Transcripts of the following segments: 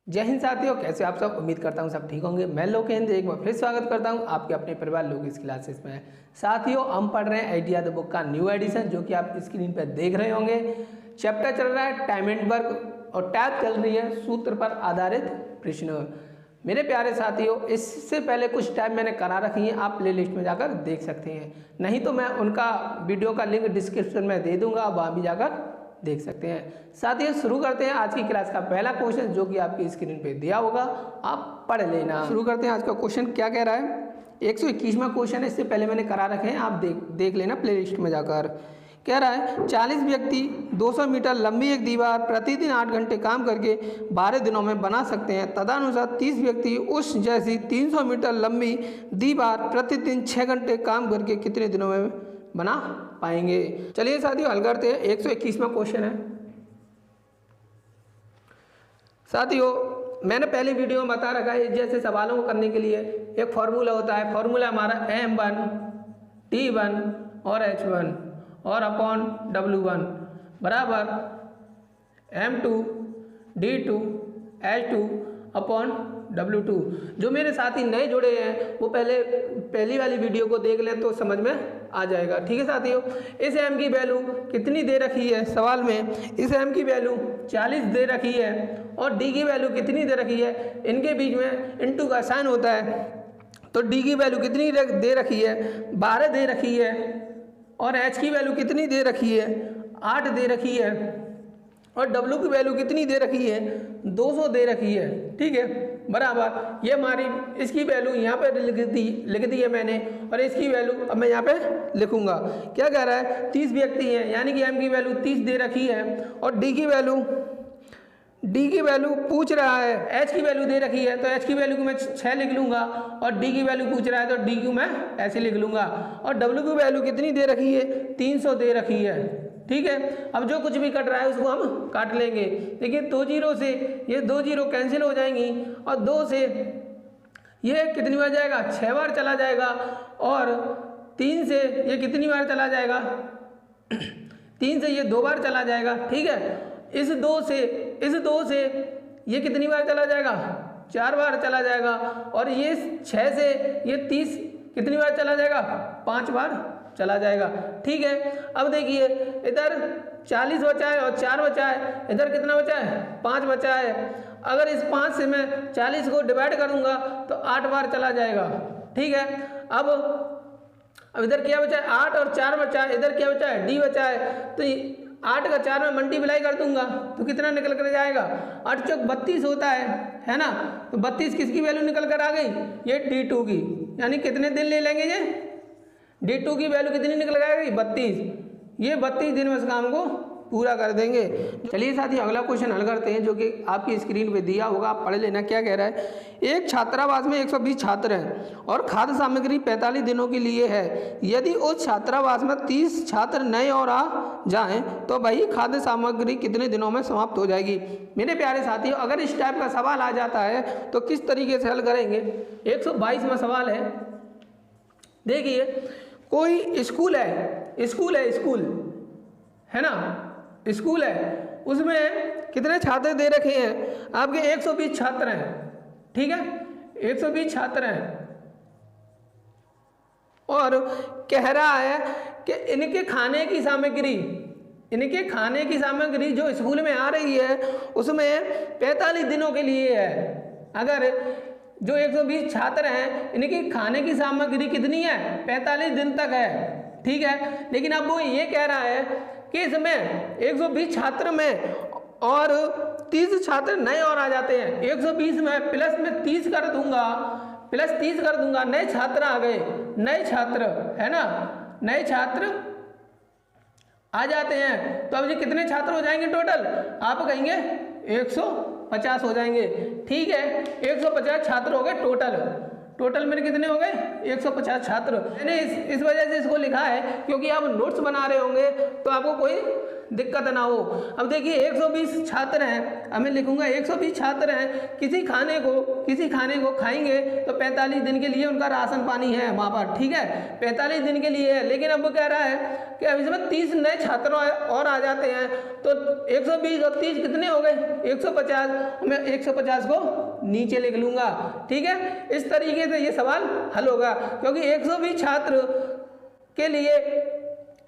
जय हिंद साथियों, कैसे आप सब। उम्मीद करता हूँ सब ठीक होंगे। मैं लोकेंद्र एक बार फिर स्वागत करता हूँ आपके अपने परिवार लोग इस क्लासेस में। साथियों, हम पढ़ रहे हैं आइडिया द बुक का न्यू एडिशन, जो कि आप स्क्रीन पर देख रहे होंगे। चैप्टर चल रहा है टाइम एंड वर्क और टैब चल रही है सूत्र पर आधारित प्रश्न। मेरे प्यारे साथियों, इससे पहले कुछ टैब मैंने करा रखी हैं, आप प्ले लिस्ट में जाकर देख सकते हैं, नहीं तो मैं उनका वीडियो का लिंक डिस्क्रिप्शन में दे दूंगा, आप वहाँ भी जाकर देख सकते हैं। साथियों, शुरू करते हैं आज की क्लास का पहला क्वेश्चन, जो कि आपकी स्क्रीन पे दिया होगा, आप पढ़ लेना। शुरू करते हैं। आज का क्वेश्चन क्या कह रहा है, 121वां क्वेश्चन है। इससे पहले मैंने करा रखे हैं, आप देख लेना प्लेलिस्ट में जाकर। कह रहा है 40 व्यक्ति 200 मीटर लंबी एक दीवार प्रतिदिन 8 घंटे काम करके 12 दिनों में बना सकते हैं। तदनुसार 30 व्यक्ति उस जैसी 300 मीटर लंबी दीवार प्रतिदिन 6 घंटे काम करके कितने दिनों में बना पाएंगे। चलिए साथियों, हल करते हैं। 121वां क्वेश्चन है। साथियों, मैंने पहले वीडियो में बता रखा है, इस जैसे सवालों को करने के लिए एक फॉर्मूला होता है। फॉर्मूला हमारा M1 T1 और H1 और अपॉन W1 बराबर M2 D2 H2 upon W2। जो मेरे साथी नए जुड़े हैं वो पहली वाली वीडियो को देख लें तो समझ में आ जाएगा। ठीक है साथियों, इस M की वैल्यू कितनी दे रखी है सवाल में, इस M की वैल्यू 40 दे रखी है और D की वैल्यू कितनी दे रखी है, इनके बीच में इनटू का साइन होता है। तो D की वैल्यू कितनी दे रखी है, 12 दे रखी है, और H की वैल्यू कितनी दे रखी है, 8 दे रखी है, और W की वैल्यू कितनी दे रखी है, 200 दे रखी है। ठीक है, बराबर ये हमारी इसकी वैल्यू यहाँ पे लिख दी है मैंने, और इसकी वैल्यू अब मैं यहाँ पे लिखूंगा। क्या कह रहा है, 30 व्यक्ति हैं, यानी कि M की वैल्यू 30 दे रखी है, और D की वैल्यू पूछ रहा है, H की वैल्यू दे रखी है, तो H की वैल्यू को मैं 6 लिख लूंगा, और D की वैल्यू पूछ रहा है तो D को मैं ऐसे लिख लूंगा, और W की वैल्यू कितनी दे रखी है, 300 दे रखी है। ठीक है, अब जो कुछ भी कट रहा है उसको हम काट लेंगे। देखिए 2 जीरो से ये 2 जीरो कैंसिल हो जाएंगी, और 2 से ये कितनी बार जाएगा, 6 बार चला जाएगा, और 3 से ये कितनी बार चला जाएगा 3 से ये 2 बार चला जाएगा। ठीक है, इस 2 से ये कितनी बार चला जाएगा, 4 बार चला जाएगा, और ये 6 से ये 30 कितनी बार चला जाएगा, 5 बार चला जाएगा। ठीक है, अब देखिए इधर 40 बचा है और 4 बचा है, इधर कितना बचा है, 5 बचा है। अगर इस 5 से मैं 40 को डिवाइड करूंगा तो 8 बार चला जाएगा। ठीक है, अब इधर क्या बचा है, 8 और 4 बचा है, इधर क्या बचा है, D बचा है, तो 8 का 4 में मल्टीप्लाई कर दूंगा तो कितना निकल कर जाएगा, 8 चौक 32 होता है ना। तो 32 किसकी वैल्यू निकल कर आ गई, ये D2 की, यानी कितने दिन ले लेंगे, ये D2 की वैल्यू कितनी निकल जाएगी, 32। ये 32 दिन में इस काम को पूरा कर देंगे। चलिए साथियों, अगला क्वेश्चन हल करते हैं, जो कि आपकी स्क्रीन पे दिया होगा, आप पढ़ लेना। क्या कह रहा है, एक छात्रावास में 120 छात्र हैं और खाद्य सामग्री 45 दिनों के लिए है। यदि उस छात्रावास में 30 छात्र नए और आ जाएं तो वही खाद्य सामग्री कितने दिनों में समाप्त हो जाएगी। मेरे प्यारे साथियों, अगर इस टाइप का सवाल आ जाता है तो किस तरीके से हल करेंगे। 122वां सवाल है। देखिए, कोई स्कूल है ना, स्कूल है, उसमें कितने छात्र दे रखे हैं, आपके 120 छात्र हैं। ठीक है, 120 छात्र हैं, और कह रहा है कि इनके खाने की सामग्री जो स्कूल में आ रही है उसमें 45 दिनों के लिए है। अगर जो 120 छात्र हैं, इनकी खाने की सामग्री कितनी है, 45 दिन तक है। ठीक है, लेकिन अब वो ये कह रहा है कि इसमें 120 छात्र में और 30 छात्र नए और आ जाते हैं। 120 में प्लस में 30 कर दूंगा, नए छात्र आ गए, नए छात्र है ना, नए छात्र आ जाते हैं। तो अब ये कितने छात्र हो जाएंगे टोटल, आप कहेंगे 150 हो जाएंगे। ठीक है, 150 छात्र हो गए टोटल मेरे कितने हो गए, 150 छात्र। मैंने इस वजह से इसको लिखा है क्योंकि आप नोट्स बना रहे होंगे तो आपको कोई दिक्कत ना हो। अब देखिए 120 छात्र हैं, अब मैं लिखूंगा 120 छात्र हैं, किसी खाने को खाएंगे तो 45 दिन के लिए उनका राशन पानी है वहाँ पर, ठीक है, 45 दिन के लिए है। लेकिन अब वो कह रहा है कि अब इसमें 30 नए छात्र और आ जाते हैं, तो 120 और 30 कितने हो गए, 150। मैं 150 को नीचे लिख लूँगा, ठीक है। इस तरीके से ये सवाल हल होगा, क्योंकि 120 छात्र के लिए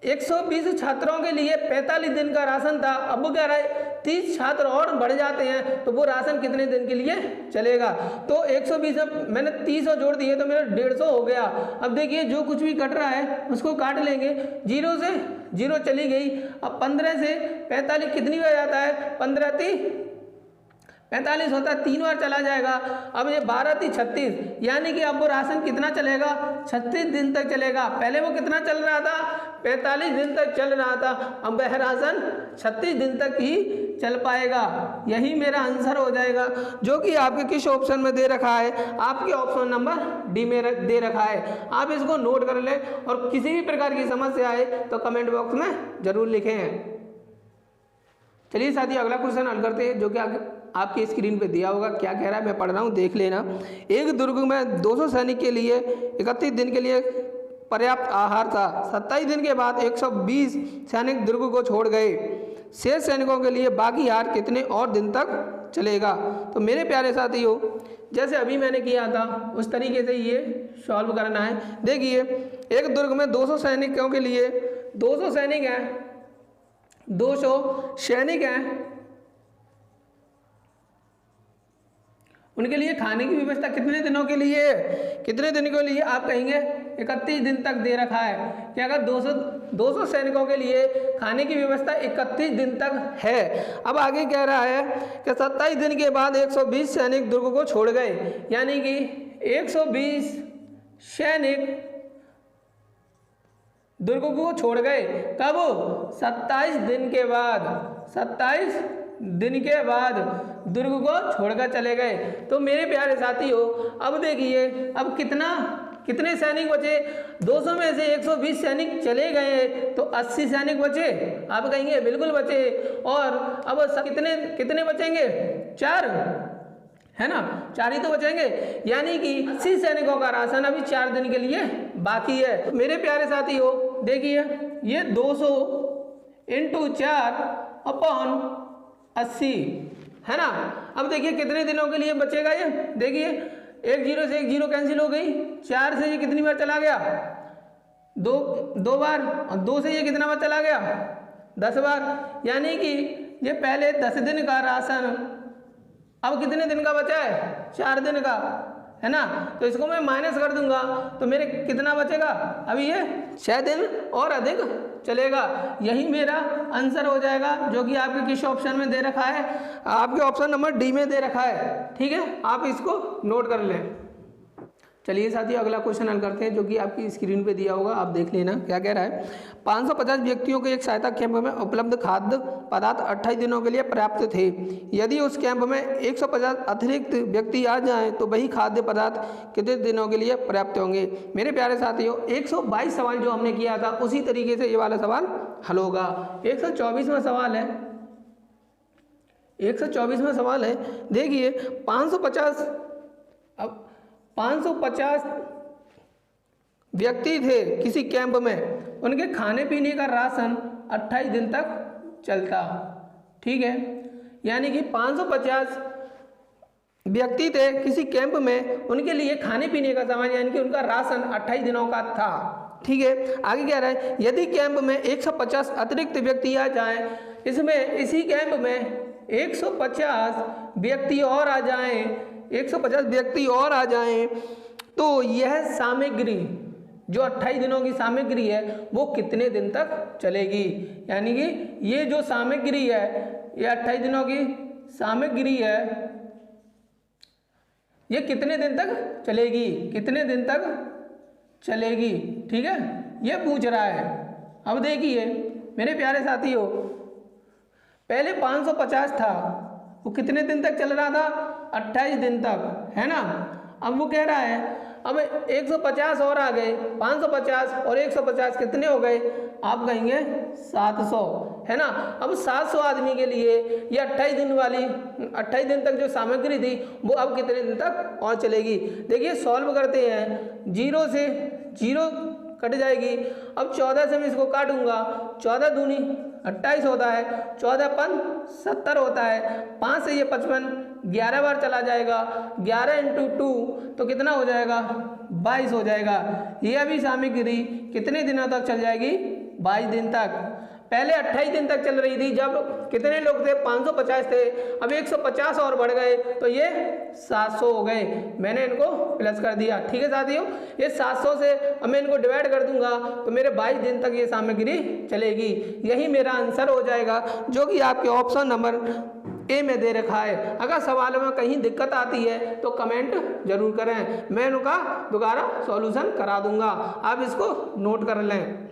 120 छात्रों के लिए 45 दिन का राशन था। अब वो कह रहा है 30 छात्र और बढ़ जाते हैं तो वो राशन कितने दिन के लिए चलेगा। तो 120 मैंने 30 और जोड़ दिए तो मेरा 150 हो गया। अब देखिए जो कुछ भी कट रहा है उसको काट लेंगे, 0 से 0 चली गई। अब 15 से 45 कितनी हो जाता है, 15 30 45 होता है, 3 बार चला जाएगा। अब ये 12 30 36, यानी कि अब वो राशन कितना चलेगा, 36 दिन तक चलेगा। पहले वो कितना चल रहा था, 45 दिन तक चल रहा था, अब वह राशन 36 दिन तक ही चल पाएगा। यही मेरा आंसर हो जाएगा, जो कि आपके किस ऑप्शन में दे रखा है, आपके ऑप्शन नंबर डी में दे रखा है। आप इसको नोट कर लें और किसी भी प्रकार की समस्या आए तो कमेंट बॉक्स में जरूर लिखें। चलिए साथी अगला क्वेश्चन हल करते हैं, जो कि आपकी स्क्रीन पे दिया होगा। क्या कह रहा है मैं पढ़ रहा हूँ, देख लेना। एक दुर्ग में 200 सैनिक के लिए 31 दिन के लिए पर्याप्त आहार था। 27 दिन के बाद 120 सैनिक दुर्ग को छोड़ गए। शेष सैनिकों के लिए बाकी आहार कितने और दिन तक चलेगा। तो मेरे प्यारे साथियों, जैसे अभी मैंने किया था उस तरीके से ये सॉल्व करना है। देखिए एक दुर्ग में 200 सैनिकों के लिए 200 सैनिक हैं, 200 सैनिक हैं, उनके लिए खाने की व्यवस्था कितने दिनों के लिए, कितने दिन के लिए, आप कहेंगे 31 दिन तक दे रखा है कि अगर 200 सैनिकों के लिए खाने की व्यवस्था 31 दिन तक है। अब आगे कह रहा है कि 27 दिन के बाद 120 सैनिक दुर्ग को छोड़ गए, यानी कि 120 सैनिक दुर्ग को छोड़ गए। कब, 27 दिन के बाद, 27 दिन के बाद दुर्ग को छोड़कर चले गए। तो मेरे प्यारे साथियों अब देखिए अब कितने सैनिक बचे, 200 में से 120 सैनिक चले गए तो 80 सैनिक बचे। आप कहेंगे बिल्कुल बचे। और अब कितने बचेंगे, 4 है ना, 4 ही तो बचेंगे, यानी कि 80 सैनिकों का राशन अभी 4 दिन के लिए बाकी है। तो मेरे प्यारे साथियों देखिए ये 200 × 4 अपॉन 80 है ना। अब देखिए कितने दिनों के लिए बचेगा ये, देखिए 1 0 से 1 0 कैंसिल हो गई, 4 से ये कितनी बार चला गया, दो बार, और 2 से ये कितना बार चला गया, 10 बार, यानी कि ये पहले 10 दिन का राशन अब कितने दिन का बचा है, 4 दिन का है ना। तो इसको मैं माइनस कर दूंगा तो मेरे कितना बचेगा, अभी ये 6 दिन और अधिक चलेगा। यही मेरा आंसर हो जाएगा, जो कि आपके किस ऑप्शन में दे रखा है, आपके ऑप्शन नंबर डी में दे रखा है। ठीक है, आप इसको नोट कर लें। चलिए साथियों अगला क्वेश्चन हल करते हैं, जो कि आपकी स्क्रीन पे दिया होगा, आप देख लेना क्या कह रहा है। 550 व्यक्तियों के एक सहायता कैंप में उपलब्ध खाद्य पदार्थ 28 दिनों के लिए पर्याप्त थे। यदि उस कैंप में 150 अतिरिक्त व्यक्ति आ जाएं तो वही खाद्य पदार्थ कितने दिनों के लिए पर्याप्त होंगे। मेरे प्यारे साथियों 122 सवाल जो हमने किया था उसी तरीके से ये वाला सवाल हल होगा। 124वां सवाल है, 124वां सवाल है। देखिए 550 व्यक्ति थे किसी कैंप में, उनके खाने पीने का राशन 28 दिन तक चलता। ठीक है, यानी कि 550 व्यक्ति थे किसी कैंप में, उनके लिए खाने पीने का सामान यानी कि उनका राशन 28 दिनों का था। ठीक है, आगे कह रहा है यदि कैंप में 150 अतिरिक्त व्यक्ति आ जाएं, इसी कैंप में 150 व्यक्ति और आ जाएं, 150 व्यक्ति और आ जाएं तो यह सामग्री जो 28 दिनों की सामग्री है वो कितने दिन तक चलेगी। यानी कि ये जो सामग्री है, ये 28 दिनों की सामग्री है, ये कितने दिन तक चलेगी, कितने दिन तक चलेगी। ठीक है, ये पूछ रहा है। अब देखिए मेरे प्यारे साथियों, पहले 550 था, वो कितने दिन तक चल रहा था, 28 दिन तक, है ना। अब वो कह रहा है अब 150 और आ गए, 550 और 150 कितने हो गए, आप कहेंगे 700, है ना। अब 700 आदमी के लिए ये 28 दिन वाली 28 दिन तक जो सामग्री थी वो अब कितने दिन तक और चलेगी। देखिए सॉल्व करते हैं, 0 से 0 कट जाएगी। अब 14 से मैं इसको काटूंगा, 14 दूनी 28 होता है, 14 पन 70 होता है, 5 से ये 55, 11 बार चला जाएगा, 11 इंटू 2 तो कितना हो जाएगा, 22 हो जाएगा। ये अभी सामग्री कितने दिनों तक चल जाएगी, 22 दिन तक। पहले 28 दिन तक चल रही थी, जब कितने लोग थे, 550 थे, अब 150 और बढ़ गए तो ये 700 हो गए, मैंने इनको प्लस कर दिया। ठीक है साथियों, ये 700 से अब मैं इनको डिवाइड कर दूंगा तो मेरे 22 दिन तक ये सामग्री चलेगी। यही मेरा आंसर हो जाएगा, जो कि आपके ऑप्शन नंबर ए में दे रखा है। अगर सवालों में कहीं दिक्कत आती है तो कमेंट जरूर करें, मैं उनका दोबारा सॉल्यूशन करा दूंगा, आप इसको नोट कर लें।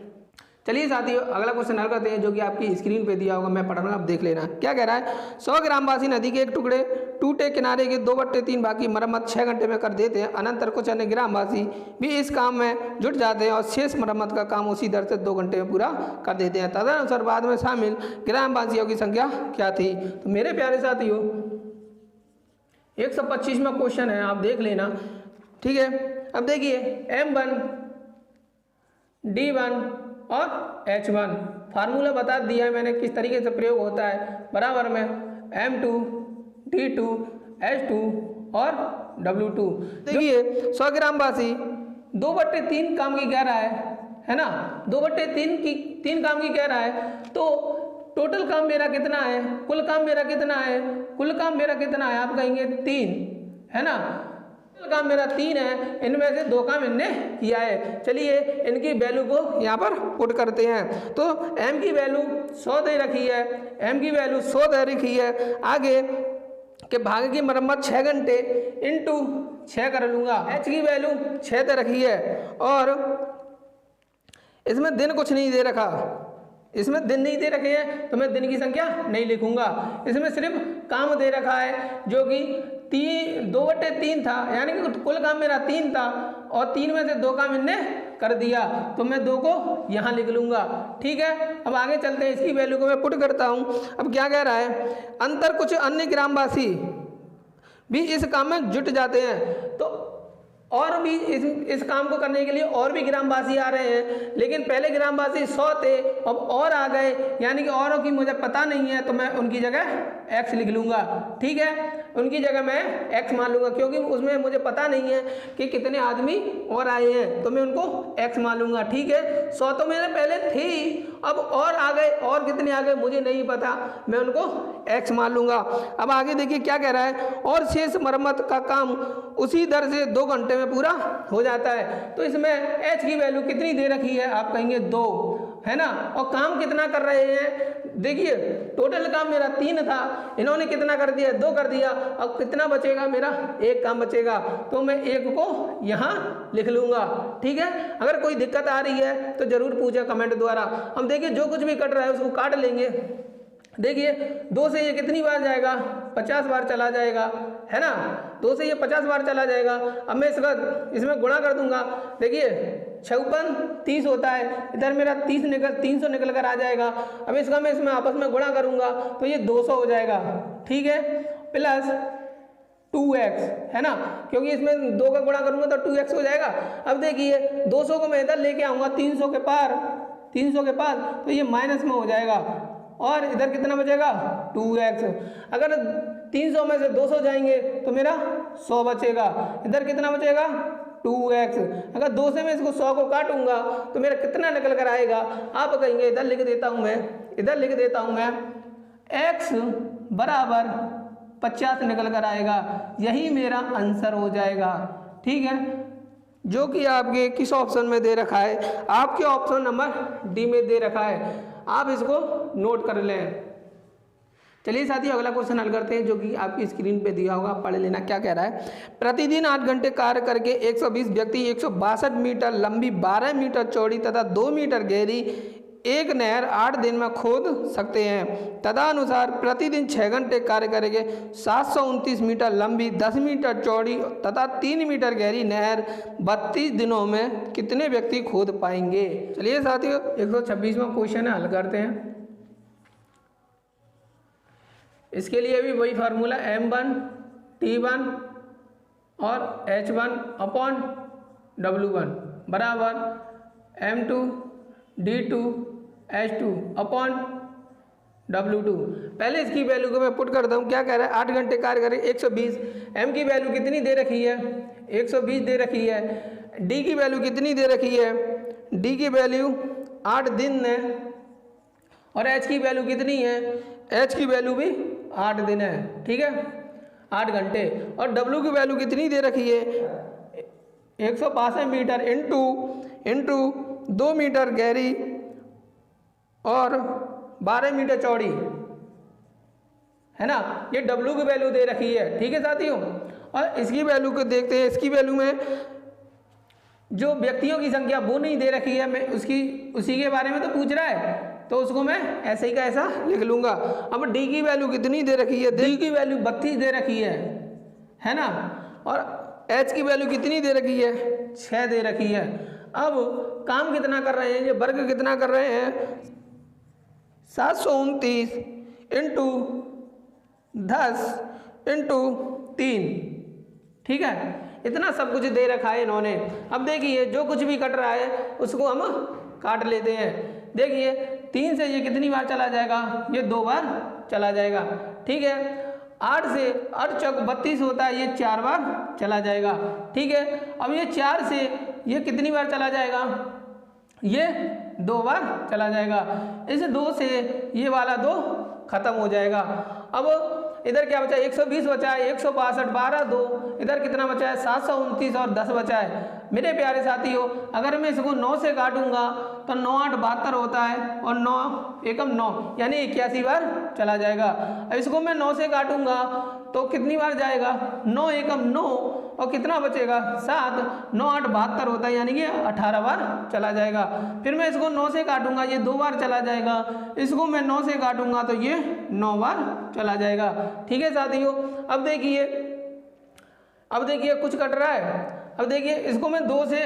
चलिए साथियों अगला क्वेश्चन हल करते हैं, जो कि आपकी स्क्रीन पे दिया होगा, मैं पढ़ रहा हूँ, आप देख लेना। क्या कह रहा है, 100 ग्रामवासी नदी के एक टुकड़े टूटे किनारे के 2/3 भाग की मरम्मत 6 घंटे में कर देते हैं। अनंतर कुछ अन्य ग्रामवासी भी इस काम में जुट जाते हैं और शेष मरम्मत का काम उसी दर से 2 घंटे में पूरा कर देते हैं। तदनुसार बाद में शामिल ग्रामवासियों की संख्या क्या थी। तो मेरे प्यारे साथियों 125 में क्वेश्चन है, आप देख लेना। ठीक है, अब देखिए M1 D1 और H1 फार्मूला बता दिया है मैंने किस तरीके से प्रयोग होता है, बराबर में M2 D2 H2 और W2। देखिए 100 ग्रामवासी 2/3 काम की कह रहा है ना, 2/3 काम की कह रहा है, तो टोटल काम मेरा कितना है, कुल काम मेरा कितना है, कुल काम मेरा कितना है, आप कहेंगे 3, है ना। काम मेरा 3 है, इनमें से 2 काम इनने किया है। चलिए इनकी वैल्यू को यहाँ पर पुट करते हैं। तो m की वैल्यू 100 दे रखी है, m की वैल्यू 100 दे रखी है, आगे के भाग की मरम्मत 6 घंटे इंटू 6 कर लूँगा। h की वैल्यू 6 दे रखी है और इसमें दिन कुछ नहीं दे रखा, इसमें दिन नहीं दे रखे हैं तो मैं दिन की संख्या नहीं लिखूंगा। इसमें सिर्फ काम दे रखा है जो कि 2/3 था, यानी कि कुल काम मेरा 3 था और 3 में से 2 काम इनने कर दिया, तो मैं 2 को यहाँ लिख लूँगा। ठीक है, अब आगे चलते हैं, इसकी वैल्यू को मैं पुट करता हूँ। अब क्या कह रहा है, अंतर कुछ अन्य ग्रामवासी भी इस काम में जुट जाते हैं। तो और भी इस काम को करने के लिए और भी ग्रामवासी आ रहे हैं, लेकिन पहले ग्रामवासी 100 थे, अब और आ गए, यानी कि औरों की मुझे पता नहीं है, तो मैं उनकी जगह x लिख लूँगा। ठीक है, उनकी जगह मैं x मान लूँगा, क्योंकि उसमें मुझे पता नहीं है कि कितने आदमी और आए हैं, तो मैं उनको x मान लूँगा। ठीक है, 100 तो मेरे पहले थे ही, अब और आ गए, और कितने आ गए मुझे नहीं पता, मैं उनको x मान लूँगा। अब आगे देखिए क्या कह रहा है, और शेष मरम्मत का काम उसी दर से 2 घंटे में पूरा हो जाता है। तो इसमें h की वैल्यू कितनी दे रखी है, आप कहेंगे 2, है ना, और काम कितना कर रहे हैं, देखिए टोटल काम मेरा 3 था, इन्होंने कितना कर दिया, 2 कर दिया, अब कितना बचेगा, मेरा 1 काम बचेगा, तो मैं 1 को यहाँ लिख लूँगा। ठीक है, अगर कोई दिक्कत आ रही है तो जरूर पूछे कमेंट द्वारा। हम देखिए जो कुछ भी कट रहा है उसको काट लेंगे। देखिए 2 से ये कितनी बार जाएगा, 50 बार चला जाएगा, है ना, 2 से ये 50 बार चला जाएगा। अब मैं इसमें गुणा कर दूंगा, देखिए 56 30 होता है, इधर मेरा 300 निकल कर आ जाएगा। अब इसका मैं इसमें आपस में गुणा करूंगा तो ये 200 हो जाएगा। ठीक है, प्लस 2x, है ना, क्योंकि इसमें 2 का गुणा करूंगा तो 2x हो जाएगा। अब देखिए 200 को मैं इधर लेके आऊँगा 300 के पार, तो ये माइनस में हो जाएगा, और इधर कितना बचेगा 2x। अगर 300 में से 200 जाएंगे तो मेरा 100 बचेगा, इधर कितना बचेगा 2x। अगर 2 से मैं इसको 100 को काटूंगा तो मेरा कितना निकल कर आएगा, आप कहेंगे, इधर लिख देता हूं मैं x बराबर 50 निकल कर आएगा। यही मेरा आंसर हो जाएगा। ठीक है, जो कि आपके किस ऑप्शन में दे रखा है, आपके ऑप्शन नंबर डी में दे रखा है, आप इसको नोट कर लें। चलिए साथियों अगला क्वेश्चन हल करते हैं, जो कि आपकी स्क्रीन पे दिया होगा, पढ़ लेना। क्या कह रहा है, प्रतिदिन 8 घंटे कार्य करके 120 व्यक्ति 162 मीटर लंबी 12 मीटर चौड़ी तथा 2 मीटर गहरी एक नहर 8 दिन में खोद सकते हैं। तदनुसार प्रतिदिन 6 घंटे कार्य करेंगे। 729 मीटर लंबी, 10 मीटर चौड़ी तथा 3 मीटर गहरी नहर 32 दिनों में कितने व्यक्ति खोद पाएंगे। चलिए साथियों 126वां क्वेश्चन है, हल करते हैं। इसके लिए भी वही फार्मूला M1 T1 और H1 अपॉन W1 बराबर M2 D2 H2 upon W2। पहले इसकी वैल्यू को मैं पुट करता हूँ। क्या कह रहा है, 8 घंटे कार्य करें 120। M की वैल्यू कितनी दे रखी है, 120 दे रखी है। D की वैल्यू कितनी दे रखी है, D की वैल्यू 8 दिन है। और H की वैल्यू कितनी है, H की वैल्यू भी 8 दिन है, ठीक है, 8 घंटे। और W की वैल्यू कितनी दे रखी है, 165 मीटर इंटू 2 मीटर गहरी और 12 मीटर चौड़ी, है ना। ये W की वैल्यू दे रखी है, ठीक है साथियों। और इसकी वैल्यू को देखते हैं। इसकी वैल्यू में जो व्यक्तियों की संख्या वो नहीं दे रखी है, मैं उसी के बारे में तो पूछ रहा है, तो उसको मैं ऐसे ही का ऐसा लिख लूँगा। अब D की वैल्यू कितनी दे रखी है, D की वैल्यू 32 दे रखी है ना। और H की वैल्यू कितनी दे रखी है, 6 दे रखी है। अब काम कितना कर रहे हैं, ये वर्ग कितना कर रहे हैं, 729 इंटू 10 इंटू 3, ठीक है। इतना सब कुछ दे रखा है इन्होंने। अब देखिए जो कुछ भी कट रहा है उसको हम काट लेते हैं। देखिए 3 से ये कितनी बार चला जाएगा, ये 2 बार चला जाएगा, ठीक है। 8 से 8 चौक 32 होता है, ये 4 बार चला जाएगा, ठीक है। अब ये 4 से ये कितनी बार चला जाएगा, ये 2 बार चला जाएगा। इस 2 से ये वाला 2 खत्म हो जाएगा। अब इधर क्या बचा, 120 बचा है, 162 12 2, इधर कितना बचा है, 729 और 10 बचा है। मेरे प्यारे साथियों अगर मैं इसको 9 से काटूंगा तो 9 8 72 होता है और 9 एकम 9 यानी 81 बार चला जाएगा। अब इसको मैं 9 से काटूंगा तो कितनी बार जाएगा, 9 एकम 9 और कितना बचेगा 7, 9 8 72 होता है यानी कि 18 बार चला जाएगा। फिर मैं इसको 9 से काटूंगा, ये 2 बार चला जाएगा। इसको मैं 9 से काटूंगा तो ये 9 बार चला जाएगा, ठीक है साथियों। अब देखिए कुछ कट रहा है। अब देखिए इसको मैं 2 से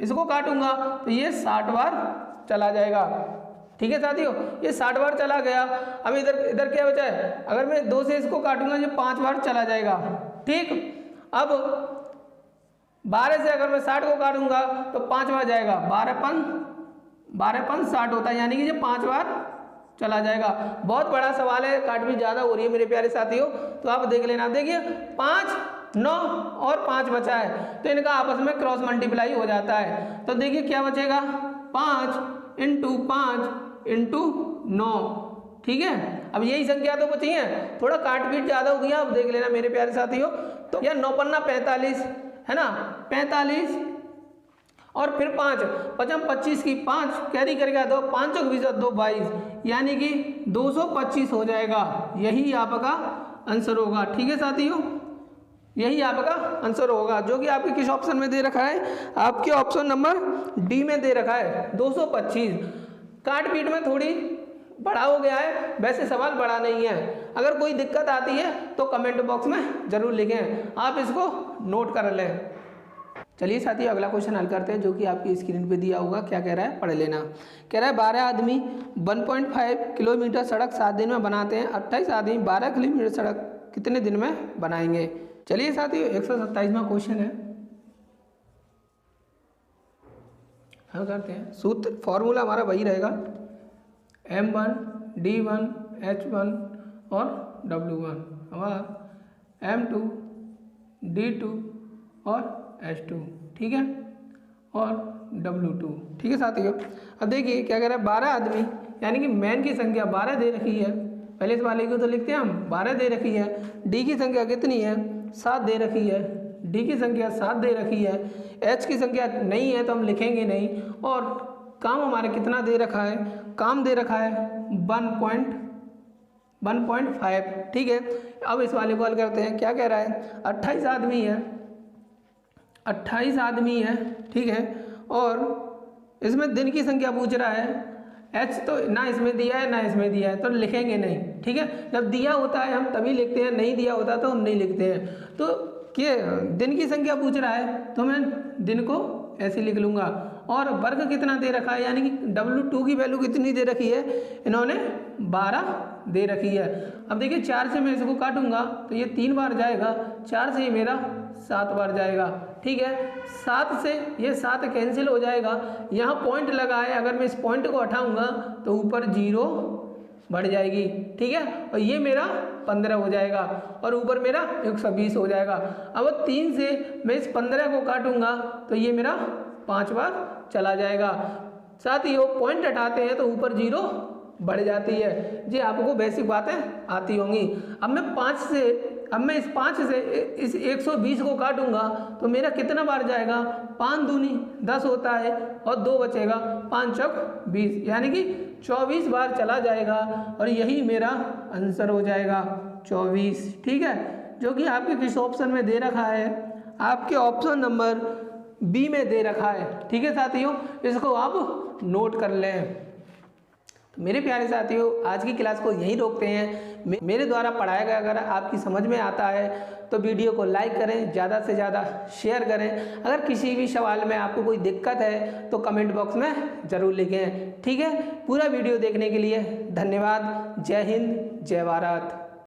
इसको काटूंगा तो ये 60 बार चला जाएगा, ठीक है साथियों, ये 60 बार चला गया। अब इधर क्या बचा है, अगर मैं 2 से इसको काटूंगा ये 5 बार चला जाएगा, ठीक। अब 12 से अगर मैं 60 को काटूंगा तो 5 बार जाएगा, 12 60 होता है यानी कि ये 5 बार चला जाएगा। बहुत बड़ा सवाल है, काट भी ज़्यादा हो रही है मेरे प्यारे साथियों, तो आप देख लेना। देखिए 5 9 और 5 बचा है तो इनका आपस में क्रॉस मल्टीप्लाई हो जाता है। तो देखिए क्या बचेगा, 5 इंटू 5 इंटू 9, ठीक है। अब यही संख्या तो बची है, थोड़ा काट पीट ज़्यादा हो गया, अब देख लेना मेरे प्यारे साथियों। तो यह 9 पन्ना 45 है ना, 45 और फिर 5 5 25 की 5 कैरी करके 2 5 चौक 20 2 22 यानी कि 225 हो जाएगा। यही आपका आंसर होगा, ठीक है साथियों, यही आपका आंसर होगा, जो कि आपके किस ऑप्शन में दे रखा है, आपके ऑप्शन नंबर डी में दे रखा है 225। काट पीट में थोड़ी बड़ा हो गया है, वैसे सवाल बड़ा नहीं है। अगर कोई दिक्कत आती है तो कमेंट बॉक्स में ज़रूर लिखें, आप इसको नोट कर लें। चलिए साथियों अगला क्वेश्चन हल करते हैं, जो कि आपकी स्क्रीन पे दिया होगा। क्या कह रहा है, पढ़ लेना। कह रहा है 12 आदमी 1.5 किलोमीटर सड़क 7 दिन में बनाते हैं, 28 आदमी 12 किलोमीटर सड़क कितने दिन में बनाएंगे। चलिए साथियों 127वां क्वेश्चन है, हल करते हैं। सूत्र फॉर्मूला हमारा वही रहेगा, M1 D1 H1 और W1 हमारा M2 D2 और H2, ठीक है, और W2, ठीक है साथियों। अब देखिए क्या कह रहा है, 12 आदमी यानी कि मैन की संख्या 12 दे रखी है, पहले इस वाले को तो लिखते हैं हम, 12 दे रखी है। डी की संख्या कितनी है, 7 दे रखी है, डी की संख्या 7 दे रखी है, एच की संख्या नहीं है तो हम लिखेंगे नहीं, और काम हमारे कितना दे रखा है, काम दे रखा है 1.5, ठीक है। अब इस वाले को हल करते हैं। क्या कह रहा है, 28 आदमी है, 28 आदमी है, ठीक है, और इसमें दिन की संख्या पूछ रहा है, एच तो ना इसमें दिया है ना इसमें दिया है तो लिखेंगे नहीं, ठीक है। जब दिया होता है हम तभी लिखते हैं, नहीं दिया होता तो हम नहीं लिखते हैं। तो ये दिन की संख्या पूछ रहा है तो मैं दिन को ऐसे लिख लूँगा। और वर्ग कितना दे रखा है, यानी कि W2 की वैल्यू कितनी दे रखी है, इन्होंने 12 दे रखी है। अब देखिए 4 से मैं इसको काटूंगा तो ये 3 बार जाएगा, 4 से ये मेरा 7 बार जाएगा, ठीक है। 7 से ये 7 कैंसिल हो जाएगा, यहाँ पॉइंट लगा है, अगर मैं इस पॉइंट को हटाऊंगा तो ऊपर 0 बढ़ जाएगी, ठीक है। और ये मेरा 15 हो जाएगा और ऊपर मेरा 120 हो जाएगा। अब 3 से मैं इस 15 को काटूंगा तो ये मेरा 5 बार चला जाएगा। साथ ही वो पॉइंट हटाते हैं तो ऊपर 0 बढ़ जाती है। जी आपको बेसिक बातें आती होंगी। अब मैं इस 5 से इस 120 को काटूंगा तो मेरा कितना बार जाएगा, 5 दूनी 10 होता है और 2 बचेगा, 5 चौक 20, यानी कि 24 बार चला जाएगा और यही मेरा आंसर हो जाएगा 24, ठीक है। जो कि आपके किस ऑप्शन में दे रखा है, आपके ऑप्शन नंबर बी में दे रखा है, ठीक है साथियों, इसको आप नोट कर लें। मेरे प्यारे साथियों आज की क्लास को यहीं रोकते हैं। मेरे द्वारा पढ़ाया गया अगर आपकी समझ में आता है तो वीडियो को लाइक करें, ज़्यादा से ज़्यादा शेयर करें। अगर किसी भी सवाल में आपको कोई दिक्कत है तो कमेंट बॉक्स में ज़रूर लिखें, ठीक है। पूरा वीडियो देखने के लिए धन्यवाद। जय हिंद, जय भारत।